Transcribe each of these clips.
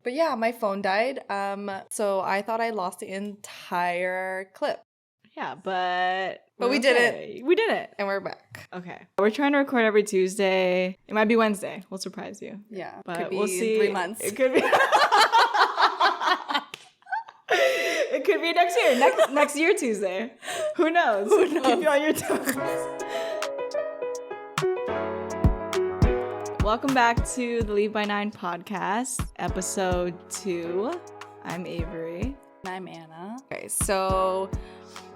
But yeah, my phone died. So I thought I lost the entire clip. Yeah, but we did it. We did it. And we're back. Okay. We're trying to record every Tuesday. It might be Wednesday. We'll surprise you. Yeah. But could be we'll see. 3 months. It could be. It could be next year. Next year Tuesday. Who knows? Who knows? Keep you on your toes. Welcome back to the Leave by 9 podcast, episode 2. I'm Avery. And I'm Anna. Okay, so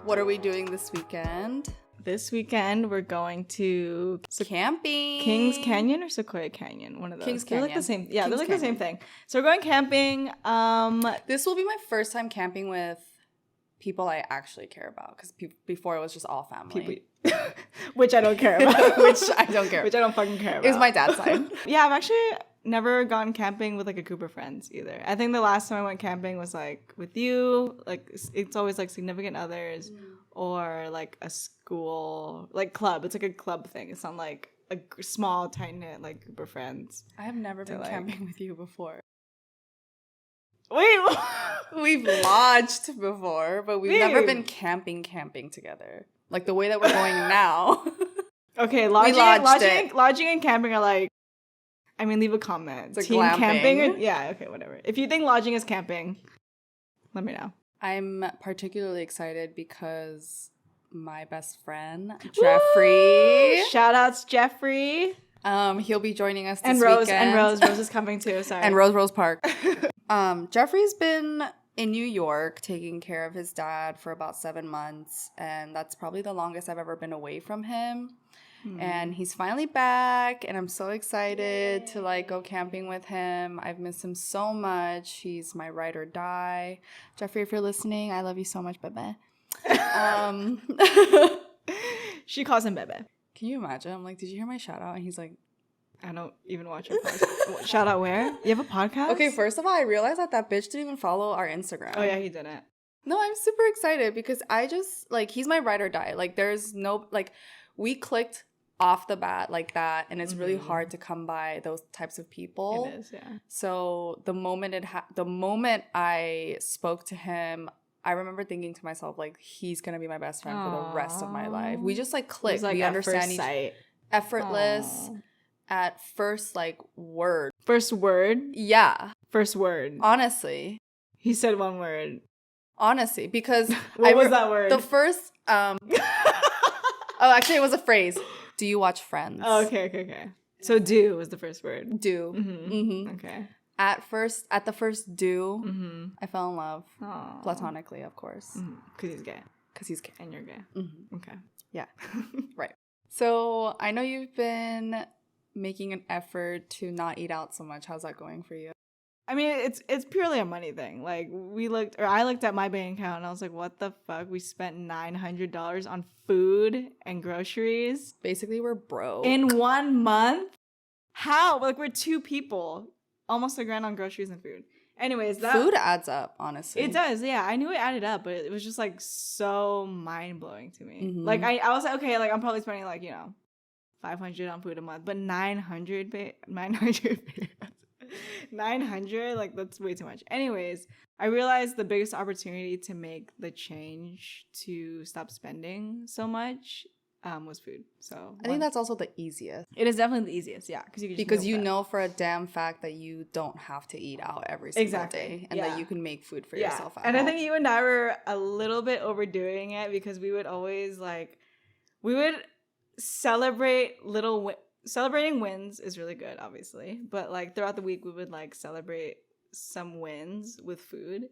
what are we doing this weekend? This weekend, we're going to camping. Kings Canyon or Sequoia Canyon? One of those. Kings They're Canyon. like the same. Yeah, Kings they're like Canyon. the same thing. So we're going camping. This will be my first time camping with people I actually care about, because before it was just all family. Which I don't care about. Which I don't care. Which I don't fucking care about. It was my dad's side. Yeah, I've actually never gone camping with like a group of friends either. I think the last time I went camping was like with you. Like it's always like significant others or like a school like club. It's like a club thing. It's not like a small tight knit like group of friends. I have never been camping with you before. Wait, we've lodged before, but we've never been camping together. Like the way that we're going now. Okay, lodging and camping are like, I mean, leave a comment. It's Team glamping. Camping or, yeah, okay, whatever. If you think lodging is camping, let me know. I'm particularly excited because my best friend, Jeffrey. Woo! Shout outs, Jeffrey. He'll be joining us this weekend. And Rose is coming too, sorry. And Rose Park. Jeffrey's been in New York taking care of his dad for about 7 months, and that's probably the longest I've ever been away from him. And he's finally back, and I'm so excited to like go camping with him. I've missed him so much. He's my ride or die. Jeffrey, if you're listening, I love you so much, bebe. She calls him bebe. Can you imagine? I'm like, did you hear my shout out? And he's like, I don't even watch your podcast. Shout out where? You have a podcast? Okay, first of all, I realized that bitch didn't even follow our Instagram. Oh yeah, he didn't. No, I'm super excited because I just, like, he's my ride or die. Like, there's no, like, we clicked off the bat like that, and it's really hard to come by those types of people. It is, yeah. So the moment I spoke to him, I remember thinking to myself, like, he's gonna be my best friend for the rest of my life. We just like clicked. Like we understand each sight. Effortless. At first, like, word. First word? Yeah. First word. Honestly. He said one word. Honestly, because what was that word? The first oh, actually it was a phrase. Do you watch Friends? Oh, okay. So do was the first word. Do. Okay. At the first do, I fell in love. Aww. Platonically, of course. Because he's gay. Because he's gay. And you're gay. Okay. Yeah. Right. So I know you've been making an effort to not eat out so much. How's that going for you? I mean, it's purely a money thing. Like, I looked at my bank account and I was like, what the fuck? We spent $900 on food and groceries. Basically, we're broke. In 1 month? How? Like, we're 2 people. Almost $1,000 on groceries and food. Anyways, food adds up, honestly. It does, yeah. I knew it added up, but it was just, like, so mind-blowing to me. Like, I was like, okay, like, I'm probably spending, like, $500 on food a month, but 900, like, that's way too much. Anyways, I realized the biggest opportunity to make the change to stop spending so much was food. So I think that's also the easiest. It is definitely the easiest, yeah, because you know for a damn fact that you don't have to eat out every single day, and that you can make food for yourself at home. I think you and I were a little bit overdoing it because we would always celebrating wins is really good, obviously, but like throughout the week we would like celebrate some wins with food.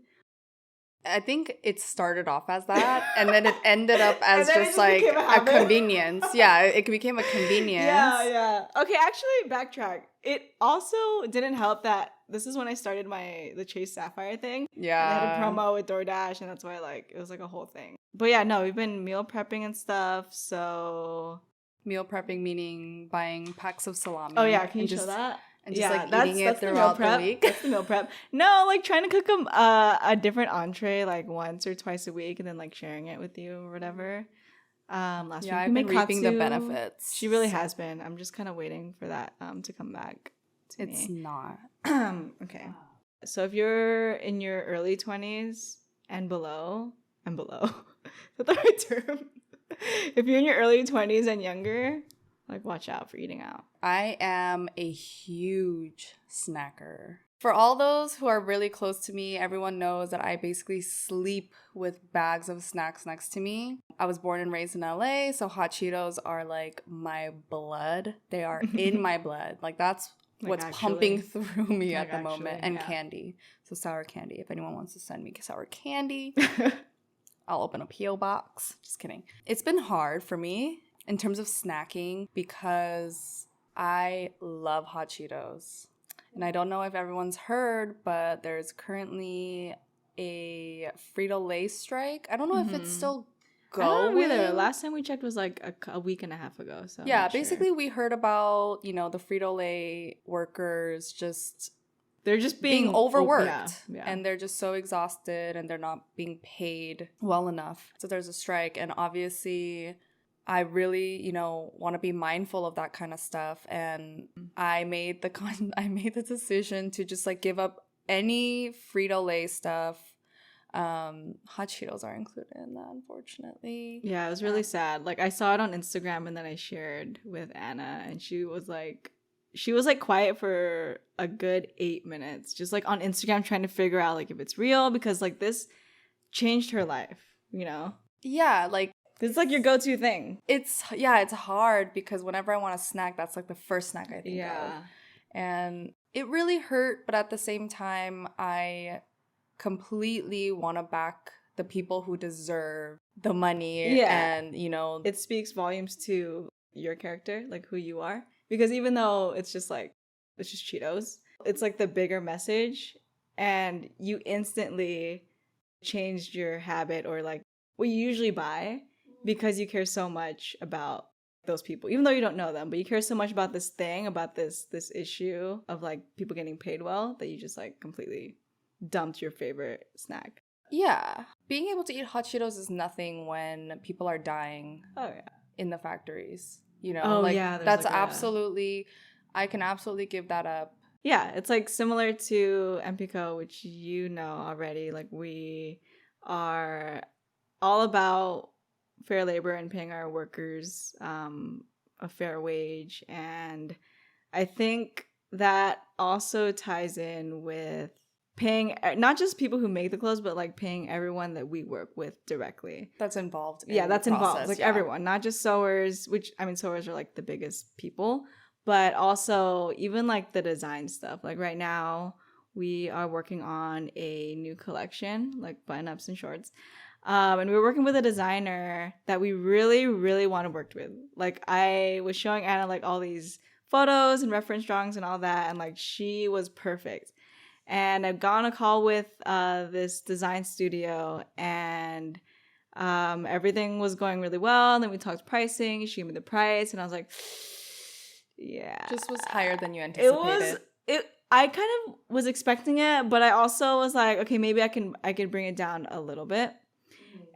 I think it started off as that, and then it ended up as just like a convenience. Yeah, it became a convenience. Yeah. Okay, actually, backtrack. It also didn't help that this is when I started the Chase Sapphire thing. Yeah. And I had a promo with DoorDash, and that's why it was like a whole thing. But yeah, no, we've been meal prepping and stuff, so... Meal prepping meaning buying packs of salami. Oh yeah, can you show that? And just eating it throughout the week. That's the meal prep. No, like trying to cook a different entree like once or twice a week and then like sharing it with you or whatever. Last week I've been reaping the benefits. She really has been. I'm just kind of waiting for that to come back to me. It's not. Okay. So if you're in your early 20s and below, is that the right term? If you're in your early 20s and younger, like watch out for eating out. I am a huge snacker. For all those who are really close to me, everyone knows that I basically sleep with bags of snacks next to me. I was born and raised in LA, so Hot Cheetos are like my blood. They are in my blood. Like that's what's pumping through me at the moment. And candy. So sour candy. If anyone wants to send me sour candy, I'll open a P.O. box. Just kidding. It's been hard for me in terms of snacking because I love Hot Cheetos. And I don't know if everyone's heard, but there's currently a Frito-Lay strike. I don't know if it's still going. I don't know either. Last time we checked was like a week and a half ago. So yeah, basically we heard about, you know, the Frito-Lay workers they're just being overworked. And they're just so exhausted and they're not being paid well enough. So there's a strike. And obviously I really, you know, want to be mindful of that kind of stuff. And I made the decision to just like give up any Frito-Lay stuff. Hot Cheetos are included in that, unfortunately. Yeah, it was really sad. Like I saw it on Instagram and then I shared with Anna and she was like quiet for a good 8 minutes, just like on Instagram trying to figure out like if it's real, because like this changed her life, you know? Yeah, like it's like your go-to thing. It's hard because whenever I want a snack, that's like the first snack I think of. And it really hurt, but at the same time, I completely want to back the people who deserve the money. Yeah. And, you know, it speaks volumes to your character, like who you are. Because even though it's just Cheetos, it's like the bigger message. And you instantly changed your habit or like what you usually buy because you care so much about those people, even though you don't know them, but you care so much about this thing, about this issue of like people getting paid well, that you just like completely dumped your favorite snack. Yeah. Being able to eat Hot Cheetos is nothing when people are dying in the factories. You know, that's like absolutely, I can absolutely give that up. Yeah, it's like similar to MPCO, which you know already. Like we are all about fair labor and paying our workers a fair wage. And I think that also ties in with paying not just people who make the clothes, but like paying everyone that we work with directly. That's involved. That's involved. Like everyone, not just sewers, which I mean, sewers are like the biggest people, but also even like the design stuff. Like right now we are working on a new collection, like button-ups and shorts. And we were working with a designer that we really, really want to work with. Like I was showing Anna like all these photos and reference drawings and all that. And like she was perfect. And I've gone on a call with this design studio and everything was going really well. And then we talked pricing. She gave me the price and I was like, yeah. Just was higher than you anticipated. I kind of was expecting it, but I also was like, okay, maybe I could bring it down a little bit.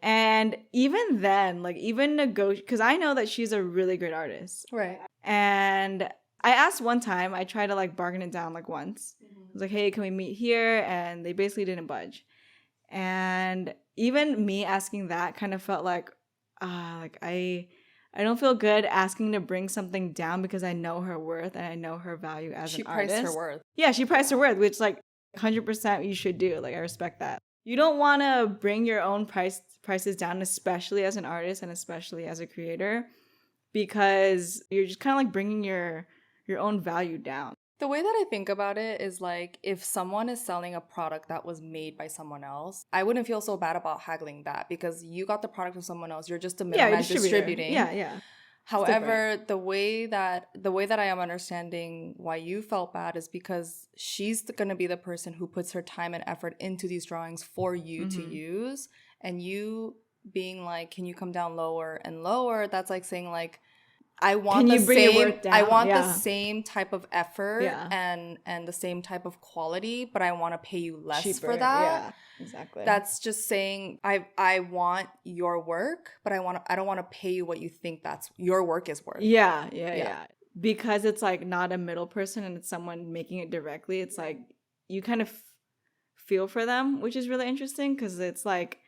And even then, like even because I know that she's a really great artist. Right. And I asked one time, I tried to like bargain it down like once. I was like, hey, can we meet here? And they basically didn't budge. And even me asking that kind of felt like I don't feel good asking to bring something down because I know her worth and I know her value as an artist. She priced her worth. Yeah, she priced her worth, which like 100% you should do. Like I respect that. You don't want to bring your own prices down, especially as an artist and especially as a creator, because you're just kind of like bringing your own value down. The way that I think about it is like if someone is selling a product that was made by someone else, I wouldn't feel so bad about haggling that because you got the product from someone else. You're just a middleman distributing. Yeah. However, the way that I am understanding why you felt bad is because she's going to be the person who puts her time and effort into these drawings for you to use, and you being like, can you come down lower and lower? That's like saying like, I want the same type of effort and the same type of quality, but I want to pay you less cheaper for that. Yeah, exactly. That's just saying I want your work, but I don't want to pay you what you think that's your work is worth. Yeah. Because it's like not a middle person and it's someone making it directly. It's like you kind of feel for them, which is really interesting because it's like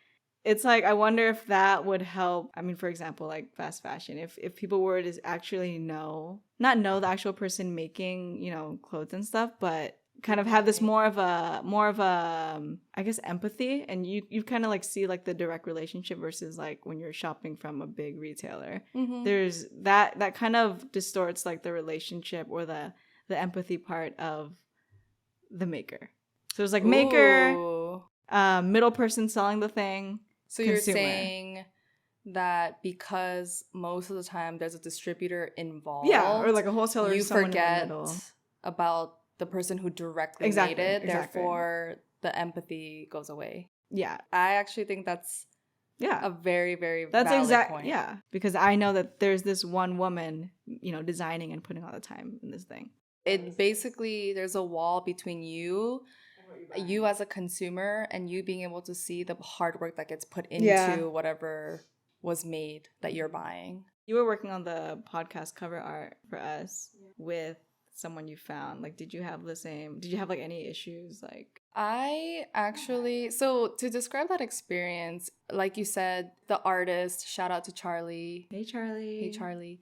I wonder if that would help. I mean, for example, like fast fashion, if people were to actually not know the actual person making, you know, clothes and stuff, but kind of have this more of a I guess empathy, and you kind of like see like the direct relationship versus like when you're shopping from a big retailer. There's that kind of distorts like the relationship or the empathy part of the maker. So it's like maker, middle person selling the thing. So consumer. You're saying that because most of the time there's a distributor involved, or like a wholesaler, you forget in the middle. about the person who directly made it. Therefore, the empathy goes away. Yeah, I actually think that's a very, very that's valid point. Yeah, because I know that there's this one woman, you know, designing and putting all the time in this thing. It basically, there's a wall between you as a consumer and you being able to see the hard work that gets put into whatever was made that you're buying. You were working on the podcast cover art for us with someone you found. Like, did you have like any issues? Like, I actually, so to describe that experience, like you said, the artist, shout out to Charlie. Hey Charlie.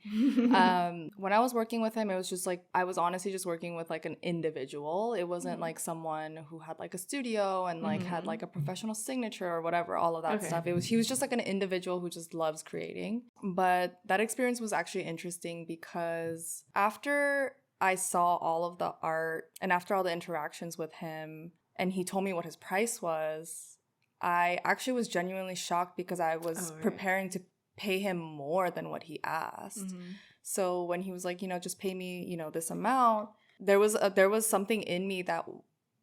When I was working with him, it was just like, I was honestly just working with like an individual. It wasn't like someone who had like a studio and like had like a professional signature or whatever, all of that stuff. He was just like an individual who just loves creating. But that experience was actually interesting because after I saw all of the art and after all the interactions with him, and he told me what his price was, I actually was genuinely shocked because I was preparing to pay him more than what he asked. So when he was like, you know, just pay me, you know, this amount, there was something in me that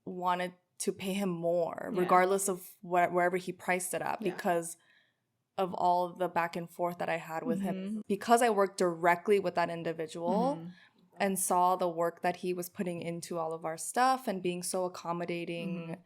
wanted to pay him more, regardless of wherever he priced it at, because of all the back and forth that I had with him. Because I worked directly with that individual, and saw the work that he was putting into all of our stuff and being so accommodating.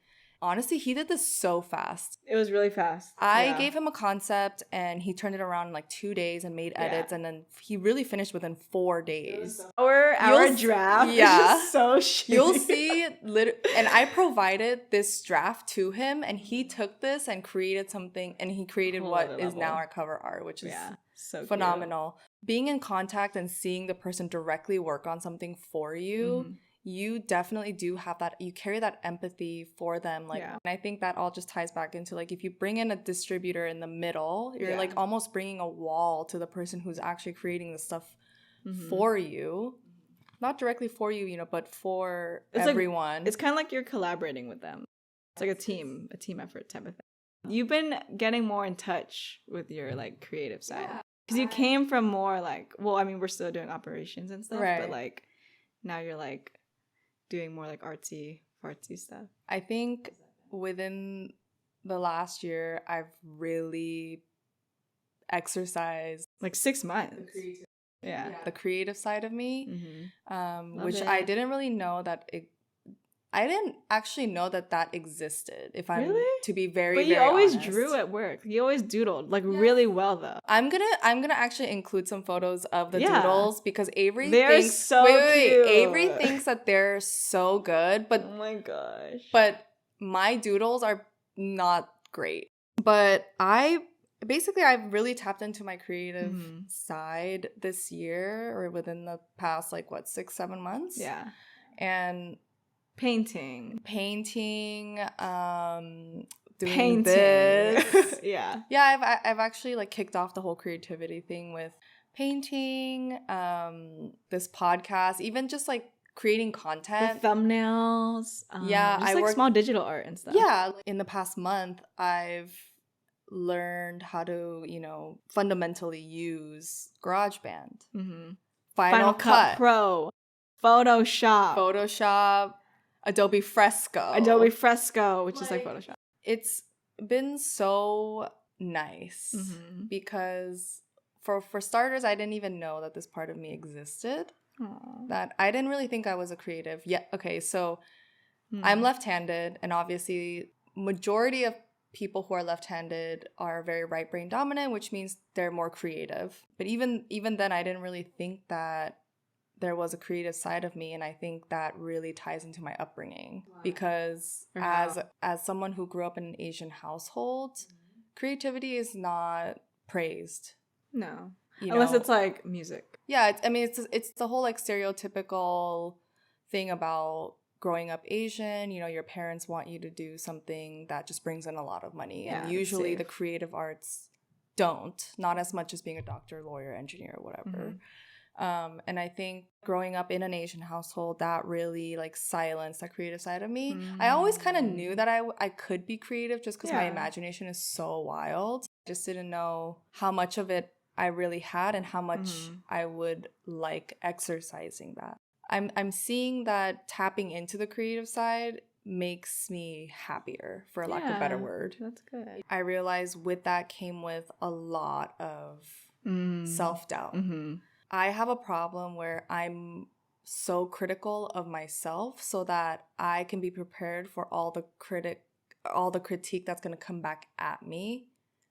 Honestly, he did this so fast. It was really fast. I gave him a concept and he turned it around in like 2 days and made edits, and then he really finished within 4 days. Our draft is just so shitty. You'll see, and I provided this draft to him and he took this and created something, and he created what is now our cover art, which is so phenomenal. Cute. Being in contact and seeing the person directly work on something for you, you definitely do have that, you carry that empathy for them. Like, and I think that all just ties back into like, if you bring in a distributor in the middle, you're like almost bringing a wall to the person who's actually creating the stuff for you. Not directly for you, you know, but for everyone. It's kind of like you're collaborating with them. It's like a team effort type of thing. You've been getting more in touch with your like creative side. Because you came from more like, well, I mean, we're still doing operations and stuff, but like now you're like doing more like artsy stuff. I think within the last year, I've really exercised like 6 months. The creative side of me, which I didn't really know that I didn't actually know that existed. If I'm to be very, but you very always honest. Drew at work. You always doodled like really well though. I'm gonna actually include some photos of the doodles because Avery they're thinks so cute. Avery thinks that they're so good, but oh my gosh, but my doodles are not great. But I've really tapped into my creative side this year, or within the past 6-7 months. And painting, doing this. I've actually like kicked off the whole creativity thing with painting, this podcast, even just like creating content, the thumbnails, just like small digital art and stuff. In the past month I've learned how to, you know, fundamentally use GarageBand, Final Cut Pro, Photoshop, Adobe Fresco, which is like Photoshop. It's been so nice because for starters, I didn't even know that this part of me existed. Aww. That I didn't really think I was a creative. Okay, so I'm left-handed, and obviously majority of people who are left-handed are very right brain dominant, which means they're more creative. But even then, I didn't really think that there was a creative side of me, and I think that really ties into my upbringing. Because as someone who grew up in an Asian household, creativity is not praised. No. Unless it's like music. Yeah, it's the whole like stereotypical thing about growing up Asian. Your parents want you to do something that just brings in a lot of money, and usually the creative arts don't, not as much as being a doctor, lawyer, engineer, whatever. And I think growing up in an Asian household, that really like silenced that creative side of me. I always kind of knew that I could be creative just because my imagination is so wild. I just didn't know how much of it I really had and how much I would like exercising that. I'm seeing that tapping into the creative side makes me happier, for lack of a better word. That's good. I realized with that came with a lot of self-doubt. I have a problem where I'm so critical of myself so that I can be prepared for all the critique that's going to come back at me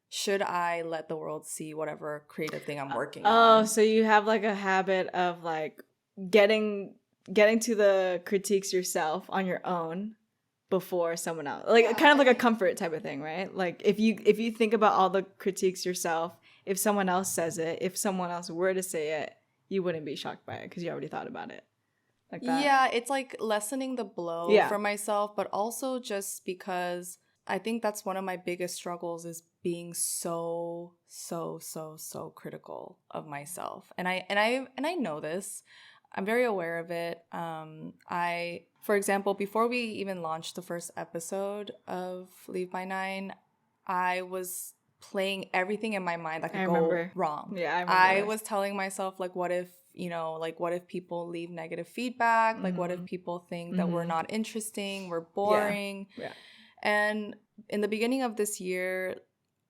should I let the world see whatever creative thing I'm working on. Oh, so you have like a habit of like getting to the critiques yourself on your own before someone else, like kind of like a comfort type of thing, right? Like if you think about all the critiques yourself, if someone else says it, if someone else were to say it, you wouldn't be shocked by it because you already thought about it like that. Yeah, it's like lessening the blow for myself, but also just because I think that's one of my biggest struggles is being so critical of myself. And I know this. I'm very aware of it. For example, before we even launched the first episode of Leave by 9, I was playing everything in my mind that could go wrong. Yeah, I remember. I was telling myself, like, what if people leave negative feedback? Like, what if people think that we're not interesting, we're boring? Yeah. And in the beginning of this year,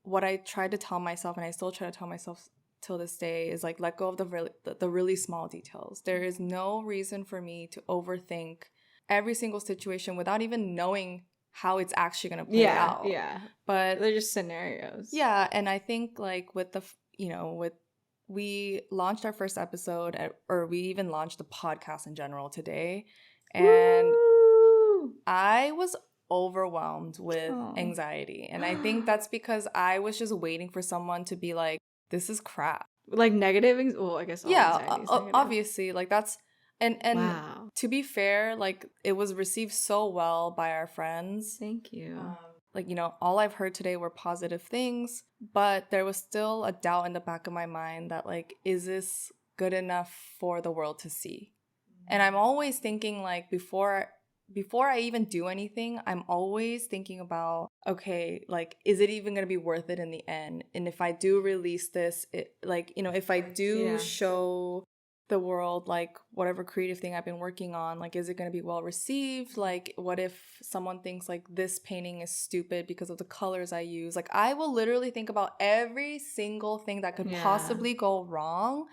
what I tried to tell myself, and I still try to tell myself till this day, is like, let go of the really small details. There is no reason for me to overthink every single situation without even knowing how it's actually going to play out. Yeah. But they're just scenarios. Yeah. And I think like we launched our first episode or we even launched the podcast in general today. And I was overwhelmed with anxiety. And I think that's because I was just waiting for someone to be like, this is crap. Like negative? Well, I guess all anxiety is negative. Obviously. Like that's... And wow. To be fair, like it was received so well by our friends. Thank you. All I've heard today were positive things, but there was still a doubt in the back of my mind that like, is this good enough for the world to see? And I'm always thinking like before I even do anything, I'm always thinking about, okay, like, is it even going to be worth it in the end? And if I do release this, if I do show the world like whatever creative thing I've been working on, like, is it going to be well received? Like, what if someone thinks like this painting is stupid because of the colors I use? Like, I will literally think about every single thing that could possibly go wrong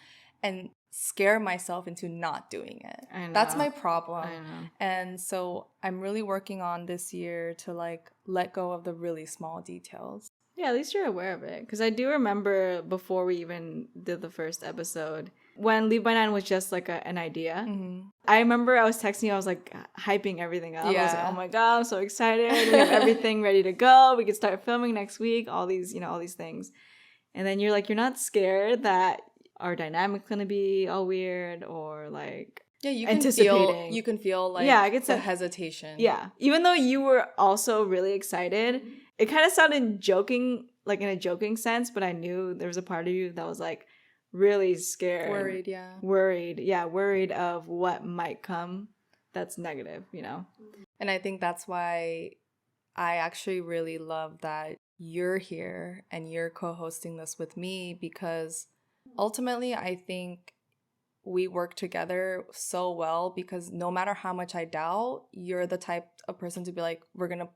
and scare myself into not doing it. I know. That's my problem. I know. And so I'm really working on this year to like let go of the really small details. Yeah, at least you're aware of it. Because I do remember before we even did the first episode, when Leave by 9 was just like an idea. I remember I was texting you, I was like hyping everything up. I was like, oh my God, I'm so excited. We have everything ready to go. We can start filming next week. All these things. And then you're like, you're not scared that our dynamic's gonna be all weird or like you anticipating. You can feel like I get the hesitation. Yeah. Even though you were also really excited, it kind of sounded joking, like in a joking sense, but I knew there was a part of you that was like really scared. Worried of what might come that's negative, And I think that's why I actually really love that you're here and you're co-hosting this with me, because ultimately I think we work together so well, because no matter how much I doubt, you're the type of person to be like, we're gonna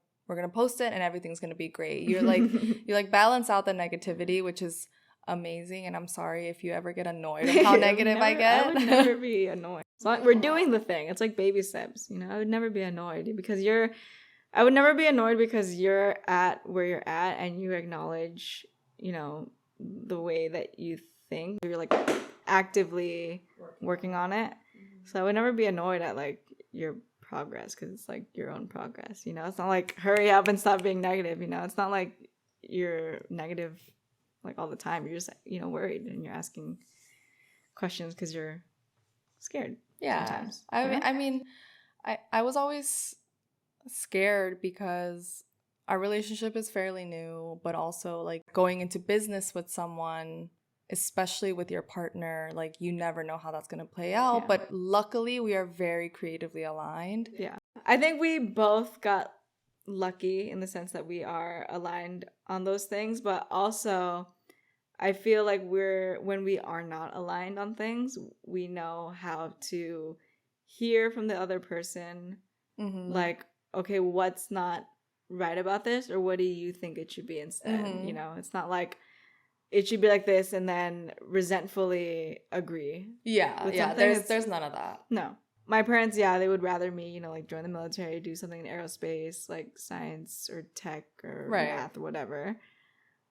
post it and everything's gonna be great. You're like you like balance out the negativity, which is amazing. And I'm sorry if you ever get annoyed of how negative I get. I would never be annoyed. We're doing the thing. It's like baby steps, I would never be annoyed because you're at where you're at and you acknowledge, the way that you think. You're like actively working on it. So I would never be annoyed at like your progress because it's like your own progress, you know? It's not like hurry up and stop being negative, you know? It's not like you're negative like all the time. You're just, you know, worried and you're asking questions because you're scared sometimes. I mean, I was always scared because our relationship is fairly new, but also like going into business with someone, especially with your partner, like you never know how that's going to play out. Yeah. But luckily, we are very creatively aligned. Yeah. I think we both got lucky in the sense that we are aligned on those things, but also I feel like when we are not aligned on things, we know how to hear from the other person, like, okay, what's not right about this, or what do you think it should be instead? You know, it's not like it should be like this and then resentfully agree. Yeah, there's none of that. No. My parents, they would rather me, you know, like join the military, do something in aerospace, like science or tech or math or whatever.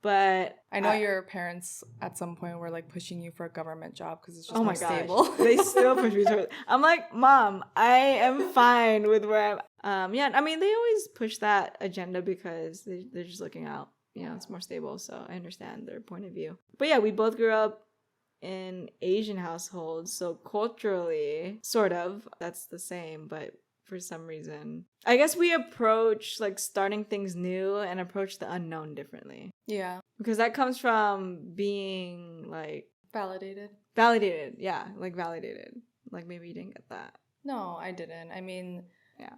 But I know your parents at some point were like pushing you for a government job because it's just more stable. They still push me towards. I'm like, Mom, I am fine with where I'm. Yeah, I mean, they always push that agenda because they're just looking out. You know, it's more stable, so I understand their point of view. But yeah, we both grew up in Asian households, so culturally, sort of, that's the same, but for some reason, I guess we approach like starting things new and approach the unknown differently. Yeah. Because that comes from being like validated. Yeah, like validated. Like maybe you didn't get that. No, I didn't. I mean,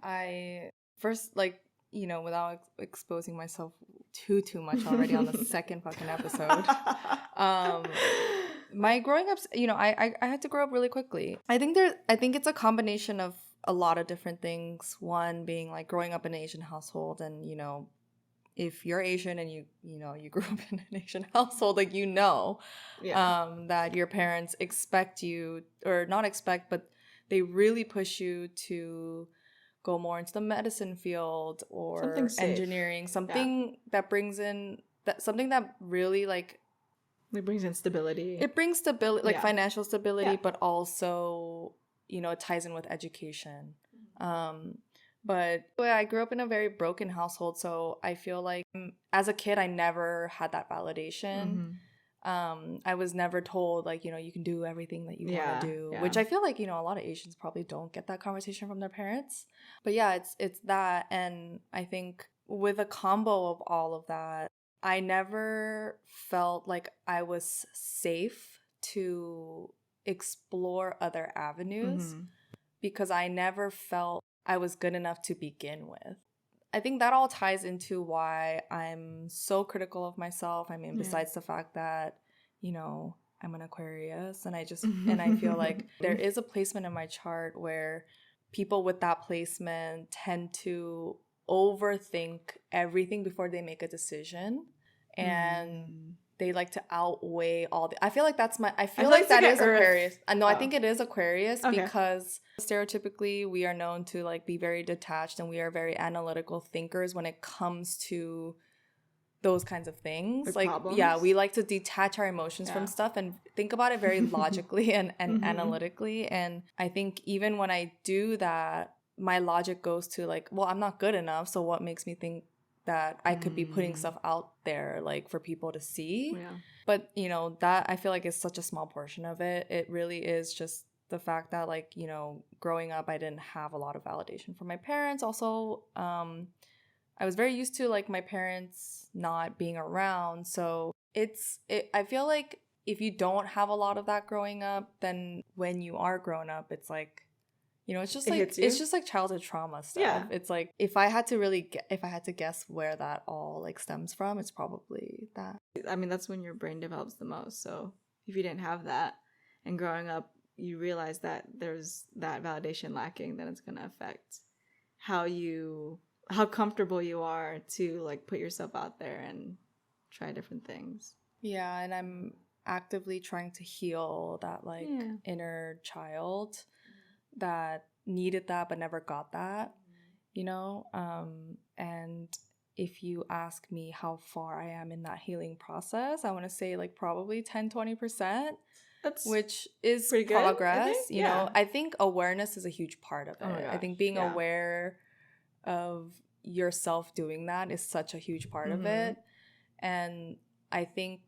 I first, like, you know, without exposing myself too much already on the second fucking episode, my growing up, you know, I had to grow up really quickly. I think it's a combination of a lot of different things. One being like growing up in an Asian household, and you know, if you're Asian and you know you grew up in an Asian household, like that your parents expect you, or not expect, but they really push you to go more into the medicine field or engineering, something that brings in something that really like it brings in stability. It brings stability, like financial stability, but also, you know, it ties in with education. But I grew up in a very broken household, so I feel like as a kid I never had that validation. I was never told like, you know, you can do everything that you want to do, which I feel like, you know, a lot of Asians probably don't get that conversation from their parents. But yeah, it's that, and I think with a combo of all of that, I never felt like I was safe to explore other avenues because I never felt I was good enough to begin with. I think that all ties into why I'm so critical of myself. I mean, besides the fact that, you know, I'm an Aquarius, and I feel like there is a placement in my chart where people with that placement tend to overthink everything before they make a decision, and they like to outweigh all the. I feel like that is Aquarius. No, I think it is Aquarius because stereotypically we are known to like be very detached, and we are very analytical thinkers when it comes to those kinds of things. Like problems? We like to detach our emotions from stuff and think about it very logically and analytically. And I think even when I do that, my logic goes to like, well, I'm not good enough, so what makes me think that I could be putting stuff out there like for people to see? But you know, that I feel like is such a small portion of it. It really is just the fact that, like, you know, growing up I didn't have a lot of validation from my parents. Also, I was very used to like my parents not being around, so I feel like if you don't have a lot of that growing up, then when you are grown up, it's like, you know, it's just like childhood trauma stuff. Yeah. It's like if I had to guess where that all like stems from, it's probably that. I mean, that's when your brain develops the most. So if you didn't have that and growing up, you realize that there's that validation lacking, then it's going to affect how comfortable you are to like put yourself out there and try different things. Yeah, and I'm actively trying to heal that like inner child that needed that but never got that, you know? And if you ask me how far I am in that healing process, I want to say like probably 10-20%. That's which is pretty good, I progress. think. You know, I think awareness is a huge part of it. Oh my I gosh, think being yeah. aware of yourself doing that is such a huge part of it. And I think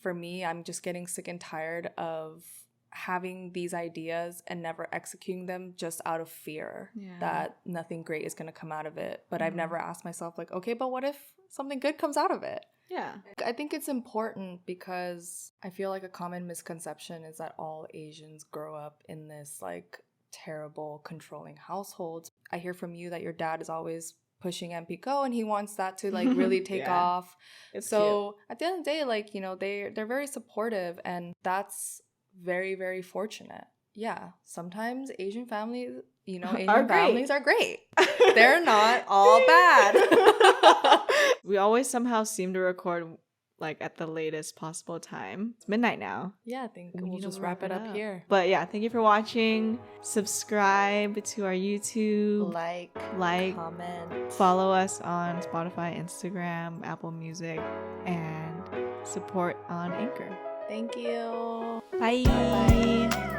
for me, I'm just getting sick and tired of having these ideas and never executing them just out of fear that nothing great is going to come out of it. But I've never asked myself, like, okay, but what if something good comes out of it? Yeah. I think it's important because I feel like a common misconception is that all Asians grow up in this like terrible controlling household. I hear from you that your dad is always pushing MPCO and he wants that to like really take off. It's so cute. At the end of the day, like, you know, they're very supportive, and that's very, very fortunate. Yeah, sometimes Asian families, you know, Asian families are great. They're not all bad. We always somehow seem to record like at the latest possible time. It's midnight now. Yeah, I think we'll just wrap it up here. But yeah, thank you for watching. Subscribe to our YouTube. Like, comment. Follow us on Spotify, Instagram, Apple Music, and support on Anchor. Thank you. Bye. Bye.